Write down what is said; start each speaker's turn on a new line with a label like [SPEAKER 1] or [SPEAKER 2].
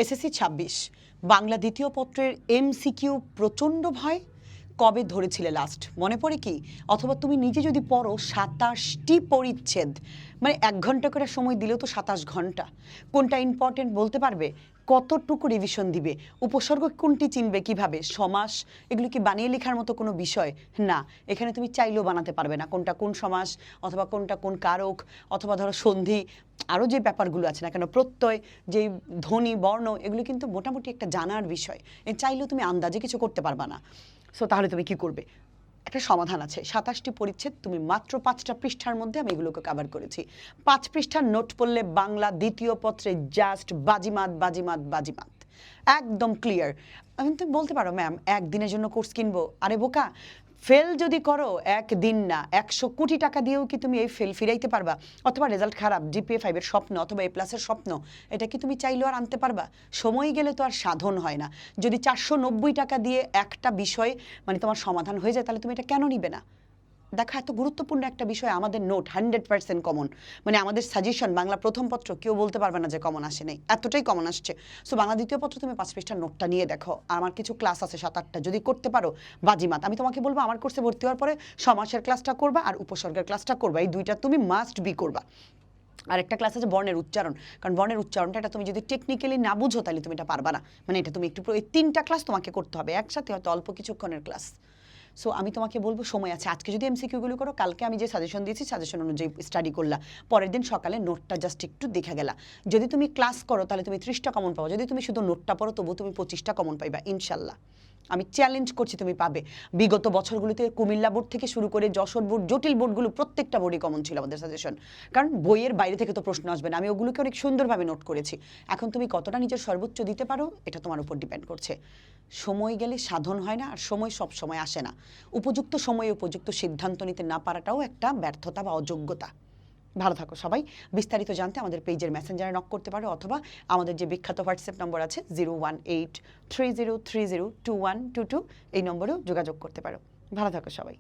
[SPEAKER 1] SSC ২৬ Bangla দ্বিতীয় পত্রের MCQ প্রচণ্ড ভয়। কবে ধরেছিলে লাস্ট মনে পড়ে কি? অথবা তুমি নিজে যদি পড়ো ২৭টি পরিচ্ছেদ, মানে ১ ঘন্টা করে সময় দিলেও তো ২৭ ঘন্টা। কোনটা ইম্পর্টেন্ট বলতে পারবে? কতটুকু রিভিশন দিবে? উপসর্গ কোনটি চিনবে কিভাবে? সমাস এগুলো কি বানিয়ে লেখার মতো কোনো বিষয় না। এখানে তুমি চাইলেও বানাতে পারবে না কোনটা কোন সমাস, অথবা কোনটা কোন কারক, অথবা ধরো সন্ধি, আরও যে ব্যাপারগুলো আছে না কেন, প্রত্যয়, যে ধ্বনি, বর্ণ, এগুলো কিন্তু মোটামুটি একটা জানার বিষয়। চাইলেও তুমি আন্দাজে কিছু করতে পারবা না। সো তাহলে তুমি কি করবে? একটা সমাধান আছে। ২৭টি পরিচ্ছেদ, তুমি মাত্র ৫টা পৃষ্ঠার মধ্যে আমি এগুলোকে কভার করেছি। ৫ পৃষ্ঠার নোট পড়লে বাংলা দ্বিতীয় পত্রে জাস্ট বাজিমাত বাজিমাত বাজিমাত, একদম ক্লিয়ার। আমি তুমি বলতে পারো ম্যাম একদিনের জন্য কোর্স কিনবো। আরে বোকা, ফেল যদি করো একদিন না ১০০ কোটি টাকা দিয়েও কি তুমি এই ফেল ফিরাইতে পারবা? অথবা রেজাল্ট খারাপ, জিপিএ 5 এর স্বপ্ন অথবা A+-এর স্বপ্ন, এটা কি তুমি চাইলেও আর আনতে পারবা? সময় গেলে তো আর সাধন হয় না। যদি ৪৯০ টাকা দিয়ে একটা বিষয় মানে তোমার সমাধান হয়ে যায়, তাহলে তুমি এটা কেন নিবে না? দেখো, এত গুরুত্বপূর্ণ একটা বিষয়, আমাদের নোট 100% কমন, মানে আমাদের সাজেশন বাংলা প্রথম পত্র কেউ বলতে পারবে না যে কমন আসে নাই, এতটাই কমন আসছে। সো বাংলা দ্বিতীয় পত্র তুমি 5 পৃষ্ঠার নোটটা নিয়ে দেখো। আমার কিছু ক্লাস আছে 7-8টা, যদি করতে পারো বাজিমাত। আমি তোমাকে বলবো আমার কোর্সে ভর্তি হওয়ার পরে সমাসের ক্লাসটা করবা আর উপসর্গের ক্লাসটা করবা, এই দুইটা তুমি মাস্ট বি করবা। আর একটা ক্লাস আছে বর্ণের উচ্চারণ, কারণ বর্ণের উচ্চারণটা এটা তুমি যদি টেকনিক্যালি না বুঝো তাহলে তুমি এটা পারবা না। মানে এটা তুমি একটু, এই 3টা ক্লাস তোমাকে করতে হবে একসাথে, হয়তো অল্প কিছুক্ষণের ক্লাস। সো আমি তোমাকে বলবো সময় আছে, আজকে যদি এমসিকিউগুলো করো, কালকে আমি যে সাজেশন দিয়েছি সাজেশন অনুযায়ী স্টাডি করলা, পরের দিন সকালে নোটটা জাস্ট একটু দেখা গেলা। যদি তুমি ক্লাস করো তাহলে তুমি 30টা কমন পাবো, যদি তুমি শুধু নোটটা পড়ো তবু তুমি 25টা কমন পাইবা ইনশাল্লাহ। আমি চ্যালেঞ্জ করছি তুমি পাবে। বিগত বছরগুলিতে কুমিল্লা বোর্ড থেকে শুরু করে যশোর বোর্ড, জটিল বোর্ডগুলো প্রত্যেকটা বোর্ডই কমন ছিল আমাদের সাজেশন, কারণ বইয়ের বাইরে থেকে তো প্রশ্ন আসবে না। আমি ওগুলোকে অনেক সুন্দরভাবে নোট করেছি। এখন তুমি কতটা নিজের সর্বোচ্চ দিতে পারো এটা তোমার উপর ডিপেন্ড করছে। সময় গেলে সাধন হয় না, আর সময় সব সময় আসে না। উপযুক্ত সময়ে উপযুক্ত সিদ্ধান্ত নিতে না পারাটাও একটা ব্যর্থতা বা অযোগ্যতা। ভালো থাকো সবাই। বিস্তারিত জানতে আমাদের পেজের মেসেঞ্জারে নক করতে পারো, অথবা আমাদের যে বিখ্যাত হোয়াটসঅ্যাপ নম্বর আছে 01830302122, এই নম্বরেও যোগাযোগ করতে পারো। ভালো থাকো সবাই।